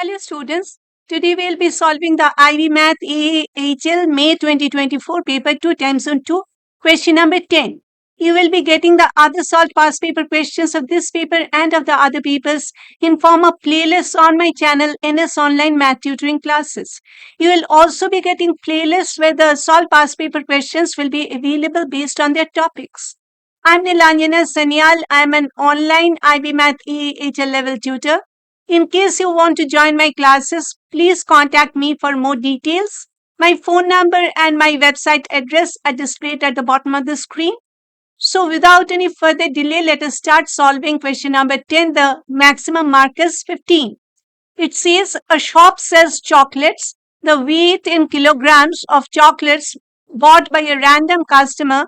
Hello students, today we will be solving the IB Math AHL May 2024 paper 2 times on 2 question number 10. You will be getting the other solved past paper questions of this paper and of the other papers in form of playlists on my channel NS Online Math Tutoring Classes. You will also be getting playlists where the solved past paper questions will be available based on their topics. I'm Nilanjana Sanyal. I'm an online IB Math AHL level tutor. In case you want to join my classes, please contact me for more details. My phone number and my website address are displayed at the bottom of the screen. So without any further delay, let us start solving question number 10. The maximum mark is 15. It says a shop sells chocolates. The weight in kilograms of chocolates bought by a random customer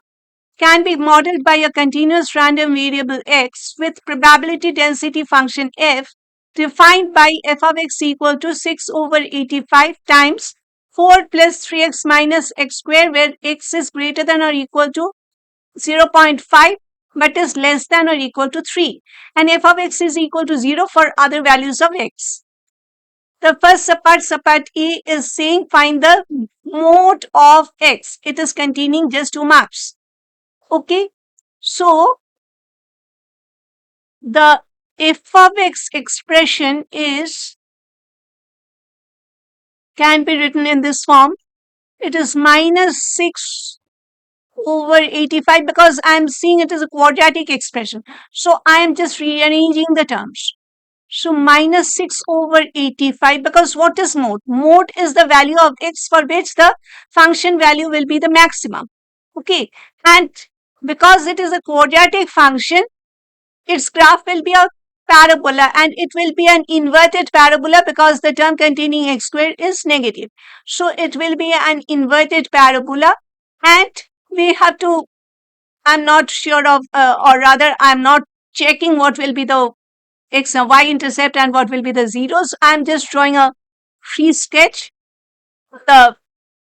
can be modeled by a continuous random variable x with probability density function f defined by f of x equal to 6 over 85 times 4 plus 3x minus x square, where x is greater than or equal to 0.5 but is less than or equal to 3, and f of x is equal to 0 for other values of x. The first subpart A is saying find the mode of x. It is containing just 2 marks. Okay, so the f of x expression can be written in this form. It is minus 6 over 85 because I am seeing it as a quadratic expression. So I am just rearranging the terms. So minus 6 over 85, because what is mode? Mode is the value of x for which the function value will be the maximum. Okay, and because it is a quadratic function, its graph will be a parabola, and it will be an inverted parabola because the term containing x square is negative. So it will be an inverted parabola, and we have to, I'm not sure of, or rather I'm not checking what will be the x and y intercept and what will be the zeros. I'm just drawing a free sketch.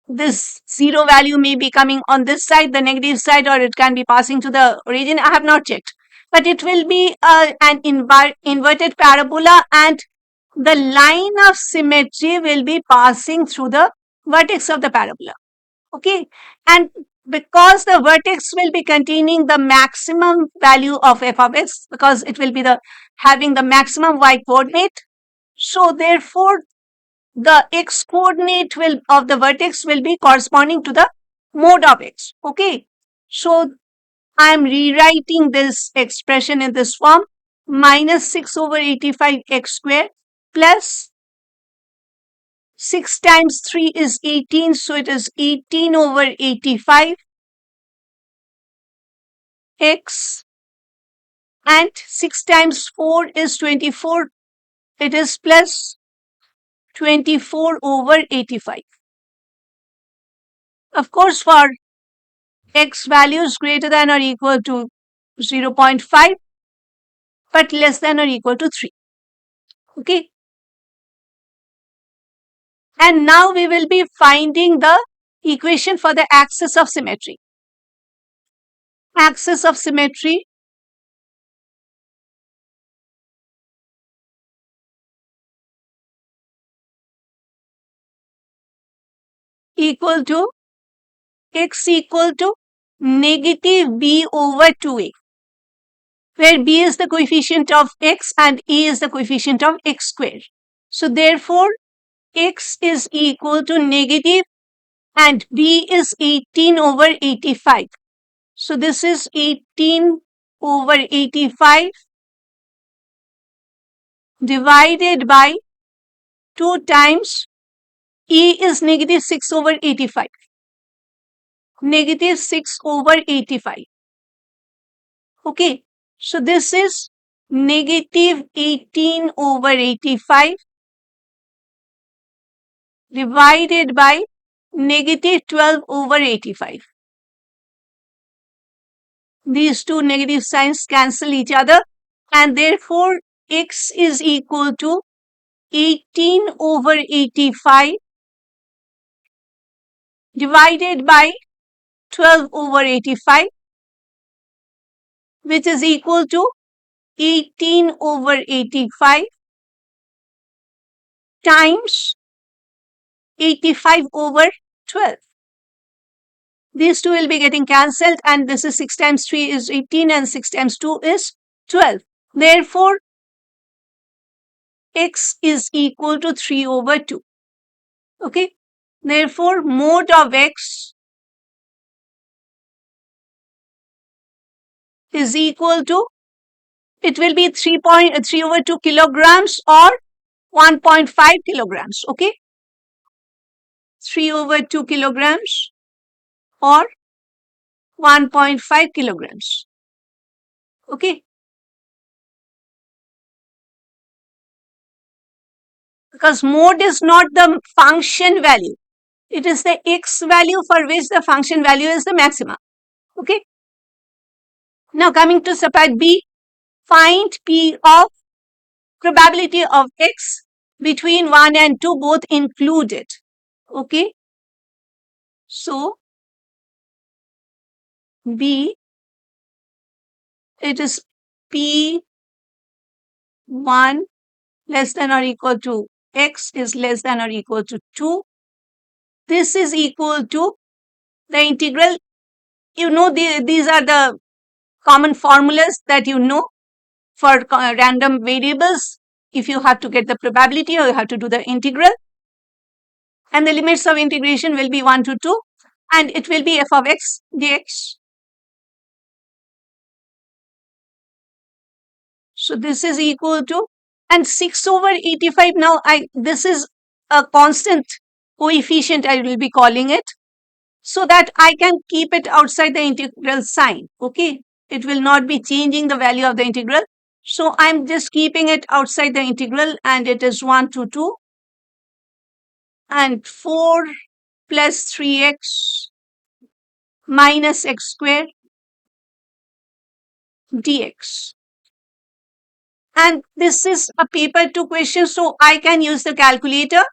This zero value may be coming on this side, the negative side, or it can be passing to the origin. I have not checked, but it will be an inverted parabola, and the line of symmetry will be passing through the vertex of the parabola. Okay, and because the vertex will be containing the maximum value of f of x, because it will be having the maximum y coordinate, so therefore the x coordinate of the vertex will be corresponding to the mode of x. Okay, so I am rewriting this expression in this form: minus 6 over 85 x square plus 6 times 3 is 18, so it is 18 over 85 x, and 6 times 4 is 24, it is plus 24 over 85. Of course, for x values greater than or equal to 0.5 but less than or equal to 3. Okay. And now we will be finding the equation for the axis of symmetry. Axis of symmetry equal to x equal to negative b over 2a, where b is the coefficient of x and a is the coefficient of x squared. So therefore, x is equal to negative and b is 18 over 85. So this is 18 over 85 divided by 2 times e is negative 6 over 85. Negative 6 over 85. Okay, so this is negative 18 over 85 divided by negative 12 over 85. These two negative signs cancel each other, and therefore x is equal to 18 over 85 divided by 12 over 85, which is equal to 18 over 85 times 85 over 12. These two will be getting cancelled, and this is 6 times 3 is 18 and 6 times 2 is 12. Therefore, x is equal to 3 over 2. Okay. Therefore, mode of x is equal to, it will be 3 over 2 kilograms or 1.5 kilograms. Okay. 3 over 2 kilograms or 1.5 kilograms. Okay. Because mode is not the function value. It is the x value for which the function value is the maxima. Okay. Now coming to subpart B, find P of probability of x between 1 and 2 both included. Okay. So B, it is P1 less than or equal to x is less than or equal to 2. This is equal to the integral. You know, these are the common formulas that you know for random variables. If you have to get the probability, or you have to do the integral. And the limits of integration will be 1 to 2. And it will be f of x dx. So this is equal to, and 6 over 85. Now, this is a constant coefficient, I will be calling it, so that I can keep it outside the integral sign. Okay. It will not be changing the value of the integral. So I'm just keeping it outside the integral, and it is 1 to 2. And 4 plus 3x minus x squared dx. And this is a paper 2 question, so I can use the calculator.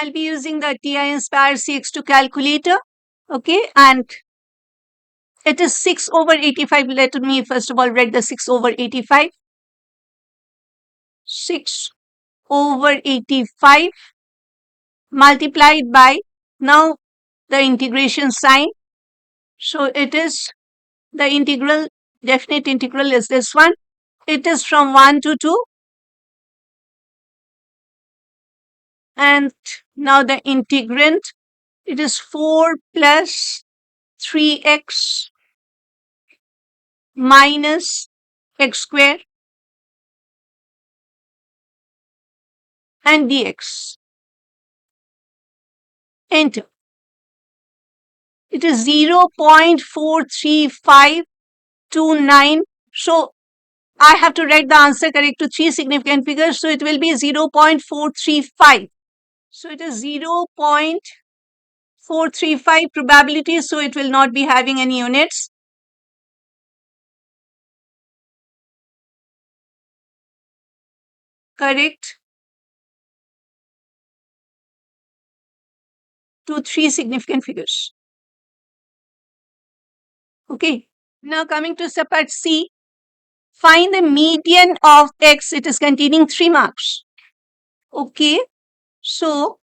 I'll be using the TI Inspire CX2 calculator. Okay, and it is 6 over 85. Let me first of all write the 6 over 85. 6 over 85 multiplied by, now the integration sign. So it is the integral, definite integral is this one. It is from 1 to 2. And now the integrand, it is 4 plus 3x minus x squared and dx. Enter. It is 0.43529. So I have to write the answer correct to 3 significant figures. So it will be 0.435. So it is 0.435 probability. So it will not be having any units. Correct to 3 significant figures. Okay. Now coming to subpart C, find the median of x. It is containing 3 marks. Okay. So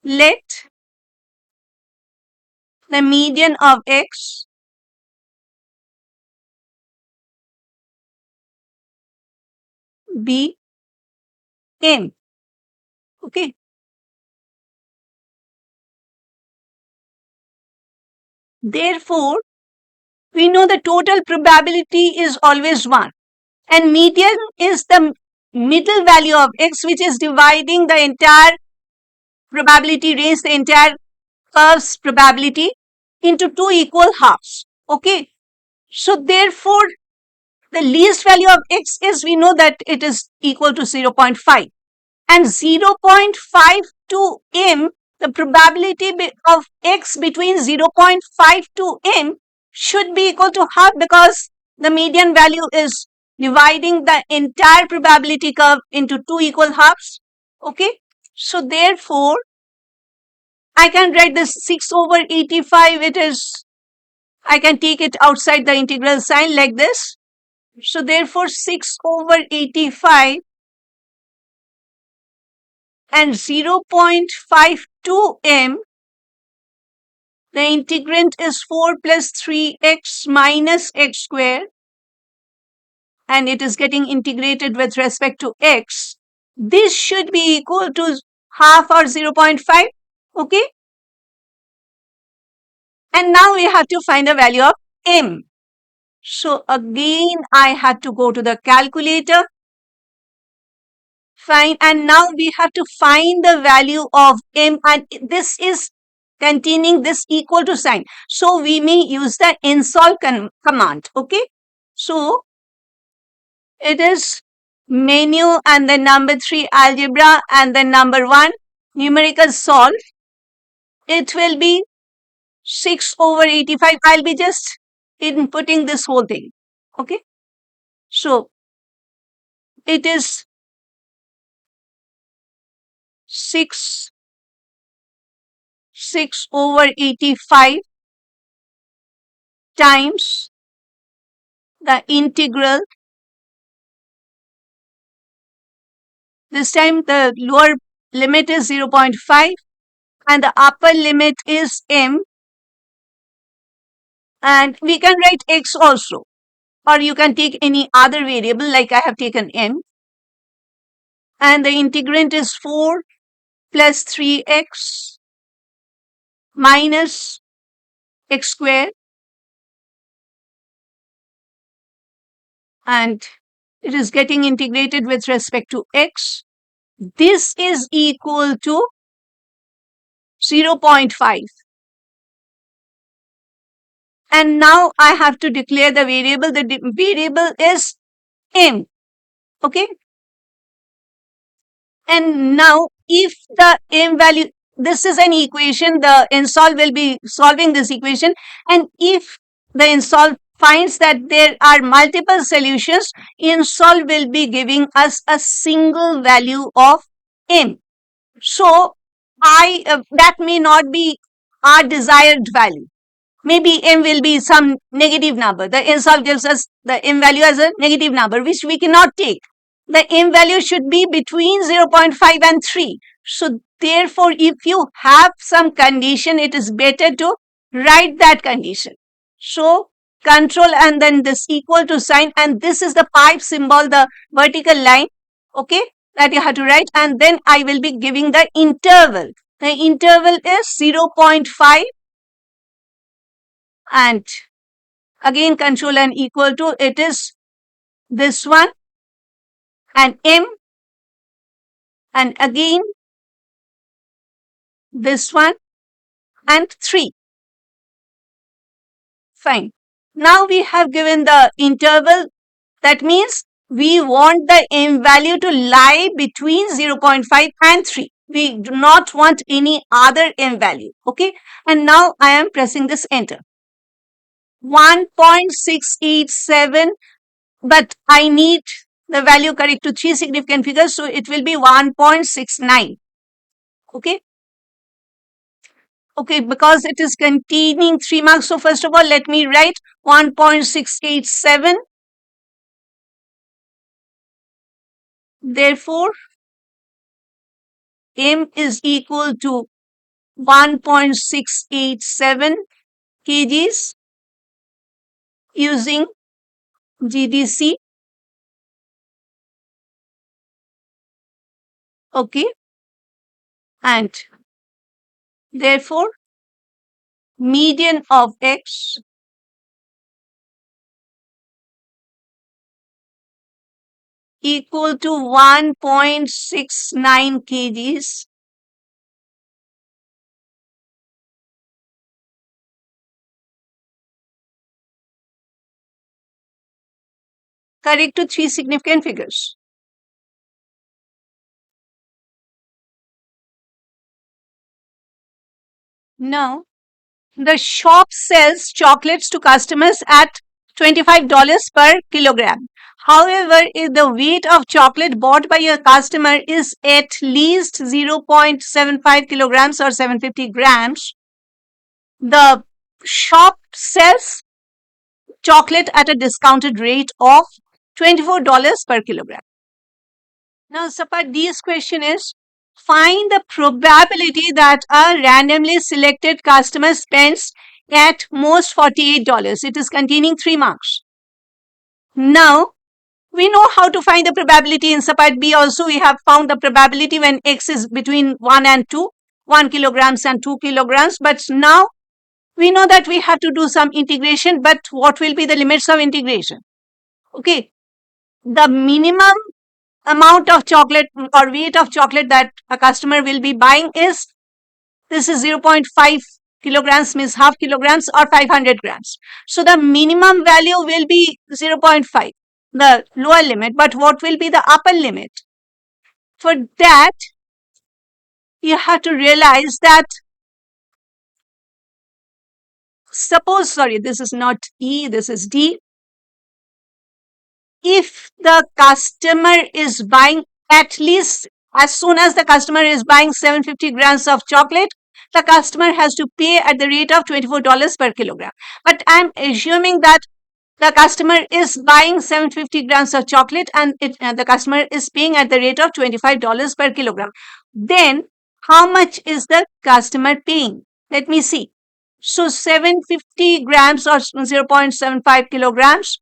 let the median of x be n. Okay. Therefore, we know the total probability is always 1. And median is the middle value of x, which is dividing the entire probability range, the entire curve's probability, into 2 equal halves. Okay. So therefore, the least value of x is, we know that it is equal to 0.5. And 0.52 m, the probability of x between 0.52 m should be equal to half, because the median value is dividing the entire probability curve into 2 equal halves. Okay. So therefore, I can write this 6 over 85. It is, I can take it outside the integral sign like this. So therefore, 6 over 85 and 0.52 m, the integrand is 4 plus 3x minus x square, and it is getting integrated with respect to x. This should be equal to half or 0.5, okay? And now we have to find the value of m. So again, I had to go to the calculator. Fine, and now we have to find the value of m, and this is containing this equal to sign. So we may use the insolve command, okay? So it is menu and then number 3 algebra and then number 1 numerical solve. It will be 6 over 85. I'll be just inputting this whole thing, okay? So it is 6 over 85 times the integral. This time the lower limit is 0.5 and the upper limit is m, and we can write x also, or you can take any other variable like I have taken m, and the integrand is 4 plus 3x minus x square, and it is getting integrated with respect to x. This is equal to 0.5. And now I have to declare the variable. The variable is m, okay? And now if the m value, this is an equation, the insolve will be solving this equation, and if the insolve finds that there are multiple solutions, insolve will be giving us a single value of m. So that may not be our desired value. Maybe m will be some negative number. The insolve gives us the m value as a negative number, which we cannot take. The m value should be between 0.5 and 3. So therefore, if you have some condition, it is better to write that condition. So control and then this equal to sign, and this is the pipe symbol, the vertical line, okay, that you have to write, and then I will be giving the interval. The interval is 0.5, and again control and equal to, it is this one, and m, and again this one, and 3. Fine. Now we have given the interval. That means we want the m value to lie between 0.5 and 3. We do not want any other m value, okay? And now I am pressing this enter. 1.687, but I need the value correct to 3 significant figures, so it will be 1.69, okay? Okay, because it is containing 3 marks. So first of all, let me write 1.687. Therefore, m is equal to 1.687 kgs using GDC. Okay. And therefore, median of x equal to 1.69 kgs. Correct to 3 significant figures. Now, the shop sells chocolates to customers at $25 per kilogram. However, if the weight of chocolate bought by a customer is at least 0.75 kilograms or 750 grams, the shop sells chocolate at a discounted rate of $24 per kilogram. Now, Sapa D's question is, Find the probability that a randomly selected customer spends at most $48. It is containing 3 marks. Now, we know how to find the probability in part B also. We have found the probability when X is between 1 and 2, 1 kilograms and 2 kilograms. But now we know that we have to do some integration. But what will be the limits of integration? Okay. The minimum amount of chocolate or weight of chocolate that a customer will be buying is, this is 0.5 kilograms, means half kilograms or 500 grams. So the minimum value will be 0.5, the lower limit. But what will be the upper limit? For that, you have to realize that, suppose, sorry, this is not E, this is D. If the customer is buying, at least as soon as the customer is buying 750 grams of chocolate, the customer has to pay at the rate of $24 per kilogram. But I'm assuming that the customer is buying 750 grams of chocolate and the customer is paying at the rate of $25 per kilogram. Then how much is the customer paying? Let me see. So 750 grams or 0.75 kilograms,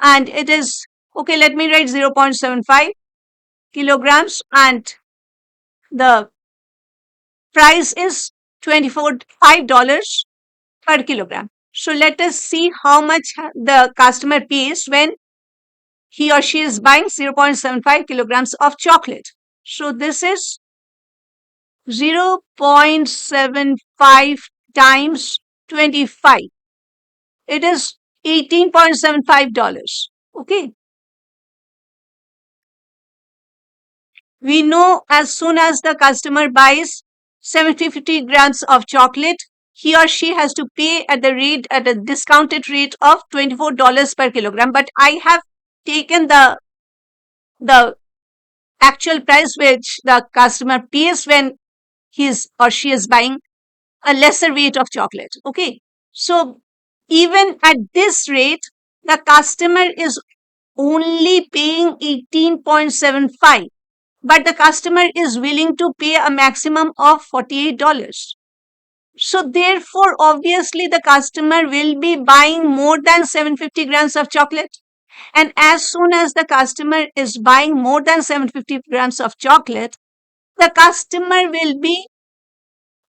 and it is, okay, let me write 0.75 kilograms, and the price is $5 per kilogram. So let us see how much the customer pays when he or she is buying 0.75 kilograms of chocolate. So this is 0.75 times 25. It is $18.75. Okay. We know as soon as the customer buys 750 grams of chocolate, he or she has to pay at a discounted rate of $24 per kilogram. But I have taken the actual price which the customer pays when he or she is buying a lesser weight of chocolate. Okay. So even at this rate, the customer is only paying 18.75, but the customer is willing to pay a maximum of $48. So therefore, obviously, the customer will be buying more than 750 grams of chocolate. And as soon as the customer is buying more than 750 grams of chocolate, the customer will be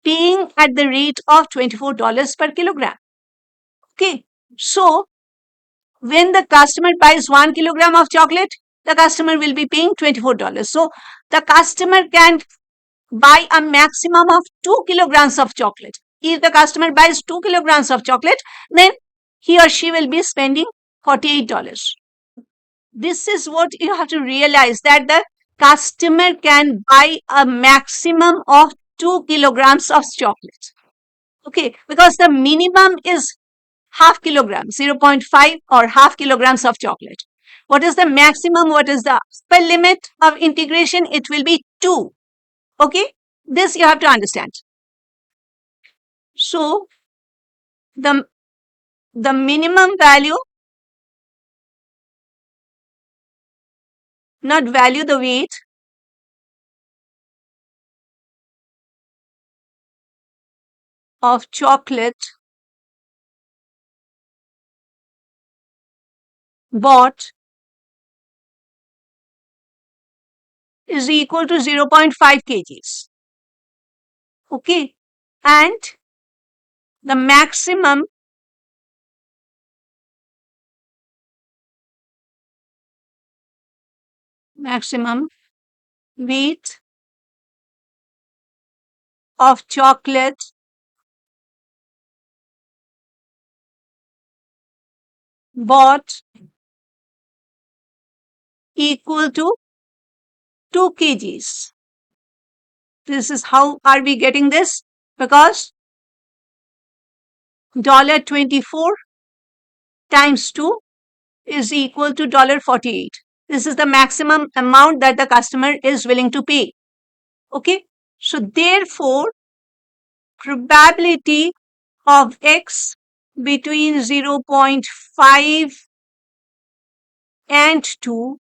paying at the rate of $24 per kilogram. Okay. So when the customer buys 1 kilogram of chocolate, the customer will be paying $24. So the customer can buy a maximum of 2 kilograms of chocolate. If the customer buys 2 kilograms of chocolate, then he or she will be spending $48. This is what you have to realize, that the customer can buy a maximum of 2 kilograms of chocolate. Okay, because the minimum is half kilogram, 0.5 or half kilograms of chocolate. What is the maximum? What is the upper limit of integration? It will be 2. Okay, this you have to understand. So the minimum value, not value, the weight of chocolate bought is equal to 0.5 kgs. Okay, and the maximum weight of chocolate bought equal to 2 kgs. This is how are we getting this? Because $24 times 2 is equal to $48. This is the maximum amount that the customer is willing to pay. Okay. So therefore, probability of X between 0.5 and 2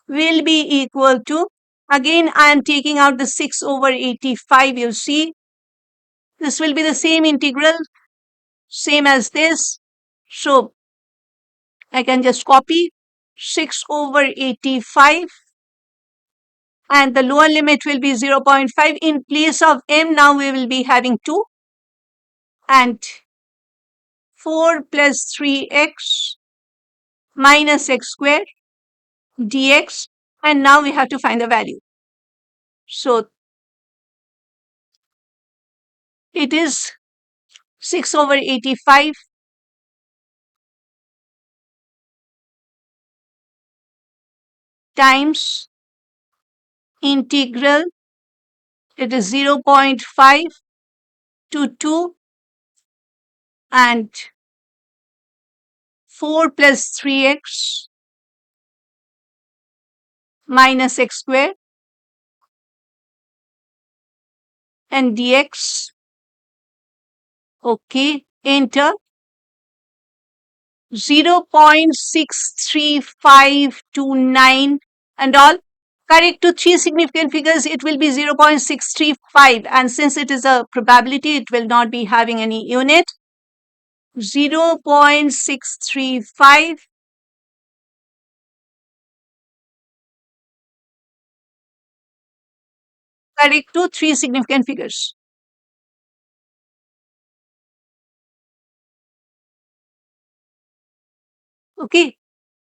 will be equal to Again, I am taking out the 6 over 85, you see. This will be the same integral, same as this. So I can just copy 6 over 85 and the lower limit will be 0.5. In place of m, now we will be having 2 and 4 plus 3x minus x squared dx, and now we have to find the value. So it is 6 over 85 times integral, it is 0.5 to 2 and 4 plus 3x minus x squared and dx. Okay, enter. 0.63529 and all. Correct to 3 significant figures, it will be 0.635, and since it is a probability, it will not be having any unit. 0.635 correct to 3 significant figures. Okay.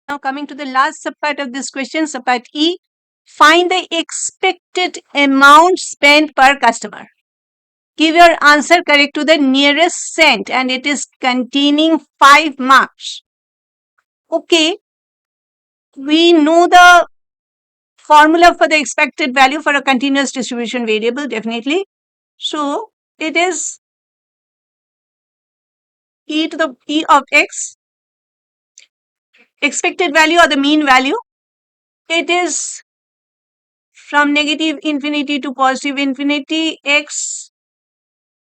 Now coming to the last subpart of this question, subpart E. Find the expected amount spent per customer. Give your answer correct to the nearest cent, and it is containing 5 marks. Okay. We know the formula for the expected value for a continuous distribution variable, definitely. So it is e to the e of x, expected value or the mean value. It is from negative infinity to positive infinity, x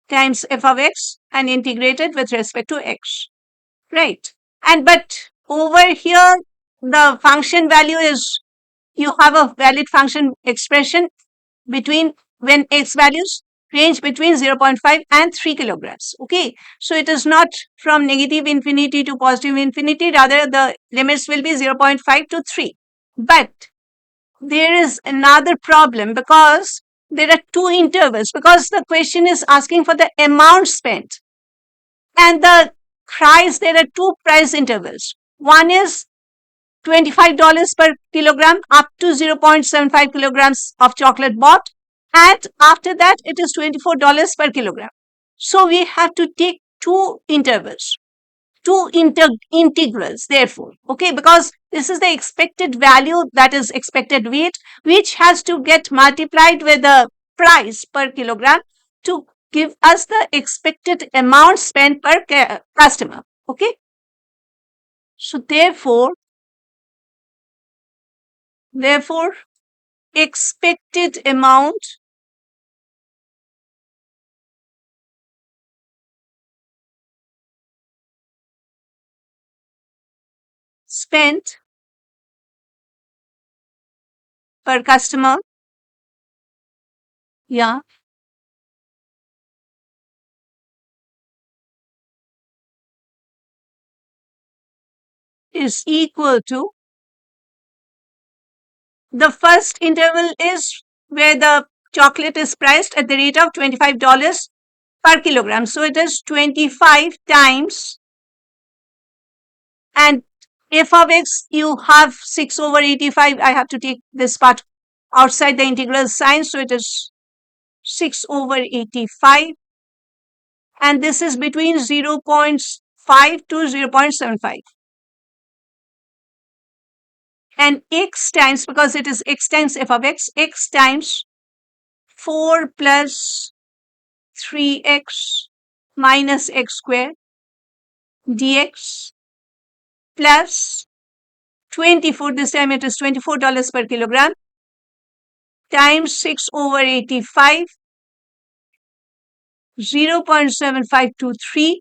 times f of x, and integrated with respect to x, right? And but over here, the function value is, you have a valid function expression between when x values range between 0.5 and 3 kilograms. Okay, so it is not from negative infinity to positive infinity, rather the limits will be 0.5 to 3. But there is another problem, because there are 2 intervals, because the question is asking for the amount spent, and the price, there are 2 price intervals. One is $25 per kilogram up to 0.75 kilograms of chocolate bought, and after that it is $24 per kilogram. So we have to take 2 intervals, 2 integrals, therefore. Okay, because this is the expected value, that is expected weight, which has to get multiplied with the price per kilogram to give us the expected amount spent per customer. Okay, so therefore expected amount spent per customer, yeah, is equal to, the first interval is where the chocolate is priced at the rate of $25 per kilogram. So it is 25 times, and f of x, you have 6 over 85. I have to take this part outside the integral sign. So it is 6 over 85. And this is between 0.5 to 0.75. And x times, because it is x times f of x, x times 4 plus 3x minus x squared dx plus 24, this time it is $24 per kilogram, times 6 over 85, 0.7523,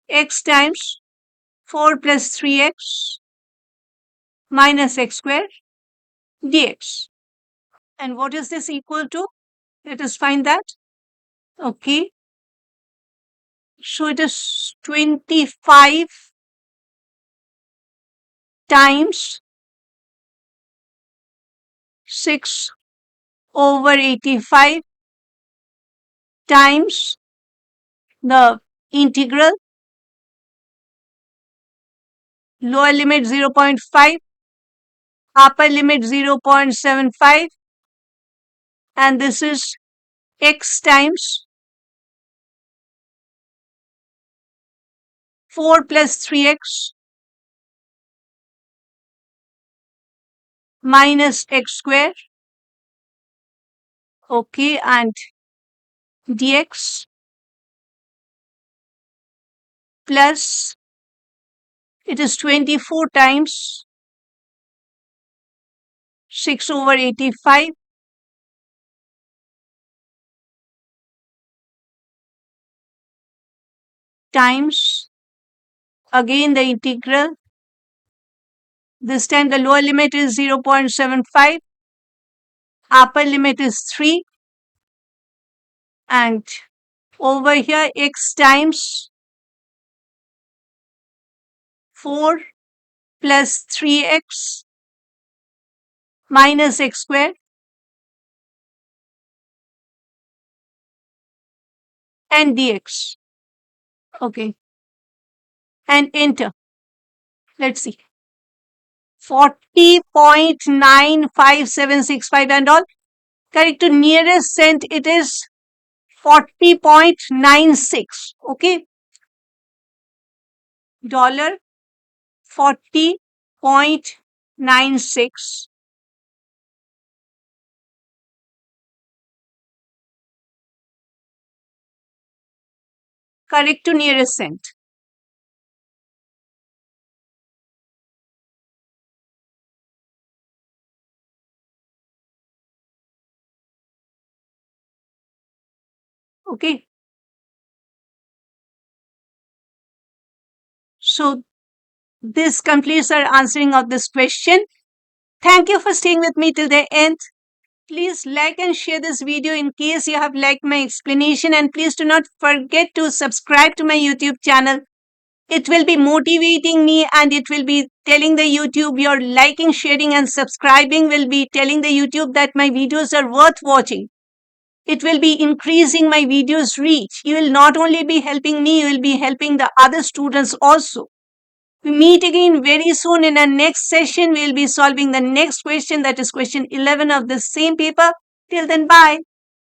x times 4 plus 3x minus x squared dx. And what is this equal to? Let us find that. Okay. So it is 25 times 6 over 85 times the integral, lower limit 0.5, upper limit 0.75, and this is x times 4 plus 3x minus x square. Okay, and dx plus, it is 24 times 6 over 85 times, again the integral. This time the lower limit is 0.75, upper limit is 3, and over here x times 4 plus 3x minus x square, and dx. Okay, and enter. Let's see. 40.95765 and all. Correct to nearest cent, it is 40.96. Okay. Dollar 40.96. Correct to nearest cent. Okay. So this completes our answering of this question. Thank you for staying with me till the end. Please like and share this video in case you have liked my explanation, and please do not forget to subscribe to my YouTube channel. It will be motivating me, and it will be telling the YouTube, your liking, sharing and subscribing will be telling the YouTube that my videos are worth watching. It will be increasing my videos reach. You will not only be helping me, you will be helping the other students also. We meet again very soon in our next session. We will be solving the next question, that is question 11 of the same paper. Till then, bye.